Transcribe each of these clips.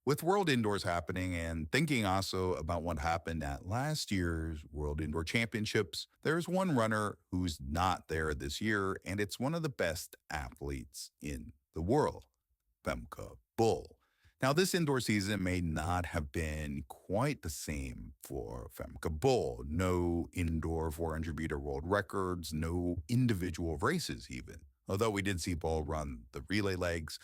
With World Indoors happening and thinking also about what happened at last year's World Indoor Championships, there's one runner who's not there this year, and it's one of the best athletes in the world, Femke Bol. Now, this indoor season may not have been quite the same for Femke Bol. No indoor 400-meter world records, no individual races even. Although we did see Bol run the relay legs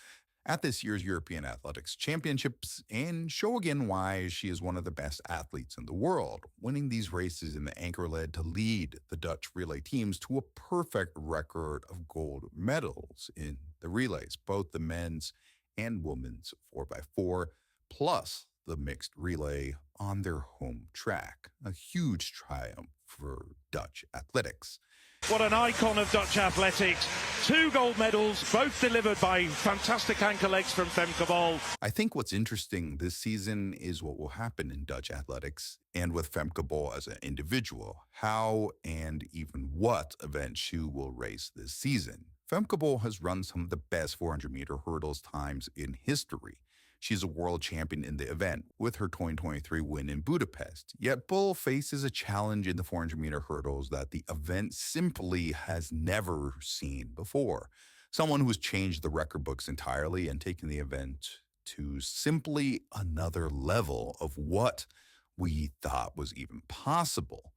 at this year's European Athletics Championships and show again why she is one of the best athletes in the world, winning these races in the anchor led to lead the Dutch relay teams to a perfect record of gold medals in the relays, both the men's and women's 4x4, plus the mixed relay on their home track. A huge triumph for Dutch athletics. What an icon of Dutch athletics. 2 gold medals, both delivered by fantastic anchor legs from Femke Bol. I think what's interesting this season is what will happen in Dutch athletics and with Femke Bol as an individual, how and even what event she will race this season. Femke Bol has run some of the best 400-meter hurdles times in history. She's a world champion in the event with her 2023 win in Budapest. Yet Bol faces a challenge in the 400-meter hurdles that the event simply has never seen before. Someone who's changed the record books entirely and taken the event to simply another level of what we thought was even possible.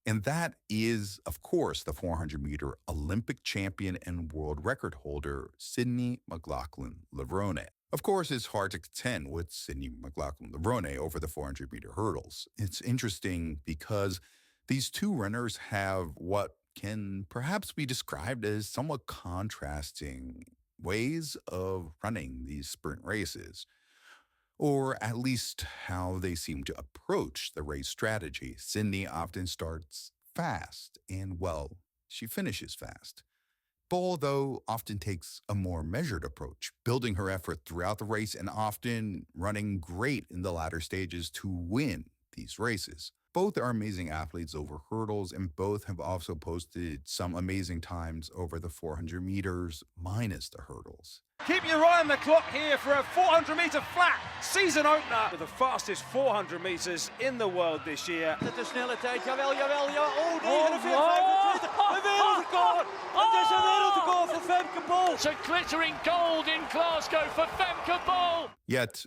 And that is, of course, the 400-meter Olympic champion and world record holder, Sydney McLaughlin-Levrone. Of course, it's hard to contend with Sydney McLaughlin-Levrone over the 400-meter hurdles. It's interesting because these two runners have what can perhaps be described as somewhat contrasting ways of running these sprint races, or at least how they seem to approach the race strategy. Sydney often starts fast, and well, she finishes fast. Bol, though, often takes a more measured approach, building her effort throughout the race and often running great in the latter stages to win these races. Both are amazing athletes over hurdles, and both have also posted some amazing times over the 400 meters minus the hurtles. Keep your eye on the clock here for a 400-meter flat season opener with the fastest 400 meters in the world this year. De snelle tijd, jawel, jawel, ja. Oh, 49, 25, een wereldrecord! Het is een wereldrecord voor Femke Bol. It's a glittering gold in Glasgow for Femke Bol. Yet,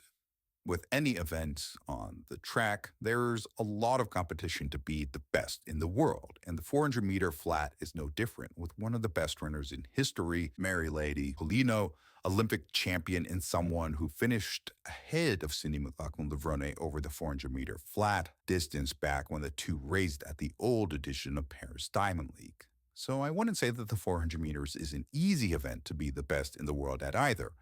with any event on the track, there's a lot of competition to be the best in the world. And the 400-meter flat is no different, with one of the best runners in history, Mary Lady Polino, Olympic champion and someone who finished ahead of Sydney McLaughlin-Levrone over the 400-meter flat distance back when the two raced at the old edition of Paris Diamond League. So I wouldn't say that the 400 meters is an easy event to be the best in the world at either.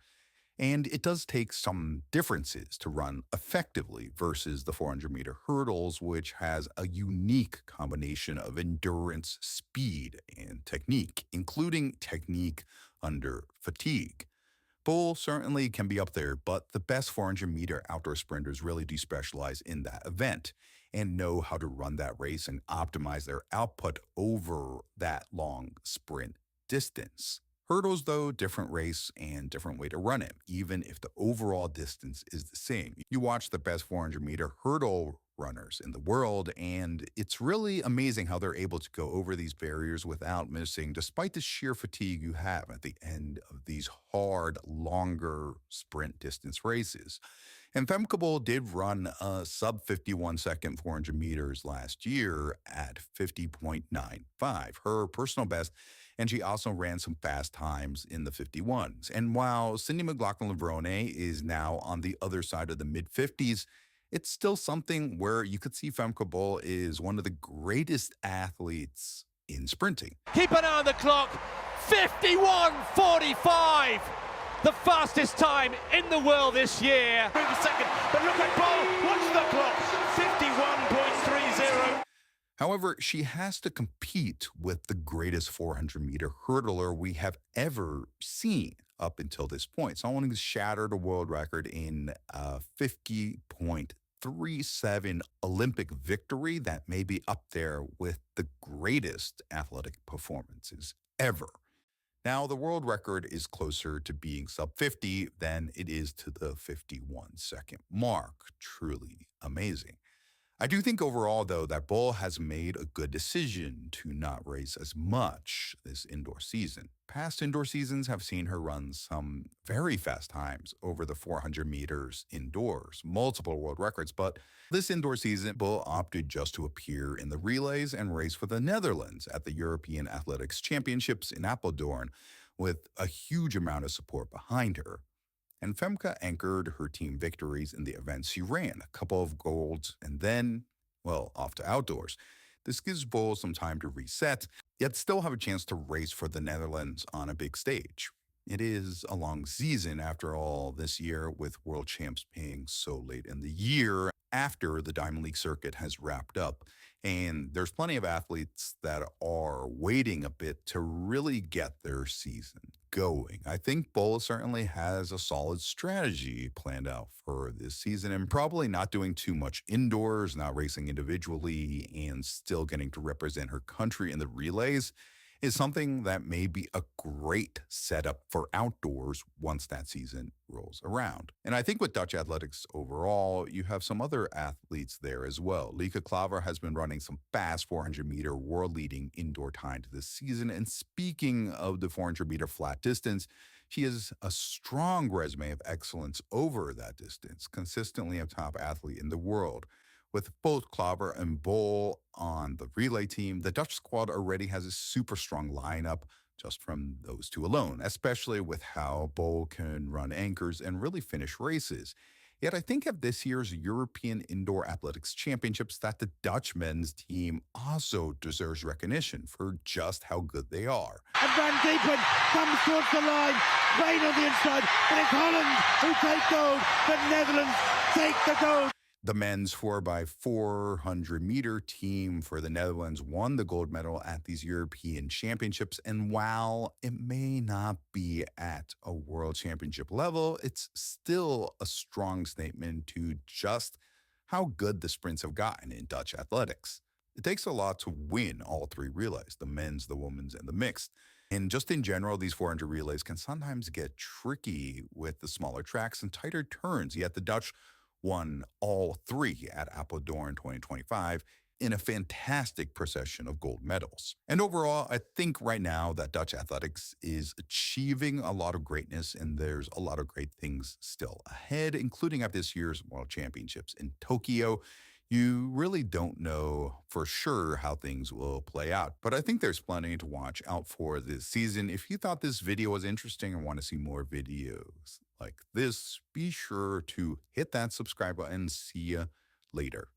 And it does take some differences to run effectively versus the 400-meter hurdles, which has a unique combination of endurance, speed, and technique, including technique under fatigue. Bol certainly can be up there, but the best 400-meter outdoor sprinters really do specialize in that event and know how to run that race and optimize their output over that long sprint distance. Hurdles, though, different race and different way to run it, even if the overall distance is the same. You watch the best 400-meter hurdle runners in the world, and it's really amazing how they're able to go over these barriers without missing, despite the sheer fatigue you have at the end of these hard, longer sprint distance races. And Femke Bol did run a sub 51 second 400 meters last year at 50.95, her personal best, and she also ran some fast times in the 51s. And while Sydney McLaughlin-Levrone is now on the other side of the mid-50s, it's still something where you could see Femke Bol is one of the greatest athletes in sprinting. Keep an eye on the clock. 51.45. The fastest time in the world this year. Through the second, but look at Bol. Watch the clock. 51.30. However, she has to compete with the greatest 400-meter hurdler we have ever seen up until this point. Someone who's shattered a world record in a 50.37 Olympic victory that may be up there with the greatest athletic performances ever. Now, the world record is closer to being sub 50 than it is to the 51-second mark. Truly amazing. I do think overall, though, that Bol has made a good decision to not race as much this indoor season. Past indoor seasons have seen her run some very fast times over the 400 meters indoors, multiple world records, but this indoor season, Bol opted just to appear in the relays and race for the Netherlands at the European Athletics Championships in Apeldoorn with a huge amount of support behind her. And Femke anchored her team victories in the events she ran, a couple of golds, and then, well, off to outdoors. This gives Bol some time to reset, yet still have a chance to race for the Netherlands on a big stage. It is a long season, after all, this year, with world champs being so late in the year after the Diamond League circuit has wrapped up. And there's plenty of athletes that are waiting a bit to really get their season going. I think Bol certainly has a solid strategy planned out for this season and probably not doing too much indoors, not racing individually, and still getting to represent her country in the relays is something that may be a great setup for outdoors once that season rolls around. And I think with Dutch athletics overall, you have some other athletes there as well. Lieke Klaver has been running some fast 400-meter world-leading indoor times this season. And speaking of the 400-meter flat distance, she has a strong resume of excellence over that distance, consistently a top athlete in the world. With both Klaver and Bol on the relay team, the Dutch squad already has a super strong lineup just from those two alone, especially with how Bol can run anchors and really finish races. Yet I think at this year's European Indoor Athletics Championships that the Dutch men's team also deserves recognition for just how good they are. And Van Diepen comes towards the line, Rain on the inside, and it's Holland who take gold. The Netherlands take the gold. The men's 4x400 meter team for the Netherlands won the gold medal at these European Championships. And while it may not be at a world championship level, it's still a strong statement to just how good the sprints have gotten in Dutch athletics. It takes a lot to win all three relays, the men's, the women's, and the mixed. And just in general, these 400 relays can sometimes get tricky with the smaller tracks and tighter turns, yet the Dutch won all three at Apeldoorn 2025 in a fantastic procession of gold medals. And overall, I think right now that Dutch athletics is achieving a lot of greatness, and there's a lot of great things still ahead, including at this year's World Championships in Tokyo. You really don't know for sure how things will play out, but I think there's plenty to watch out for this season. If you thought this video was interesting and want to see more videos like this, be sure to hit that subscribe button. See ya later.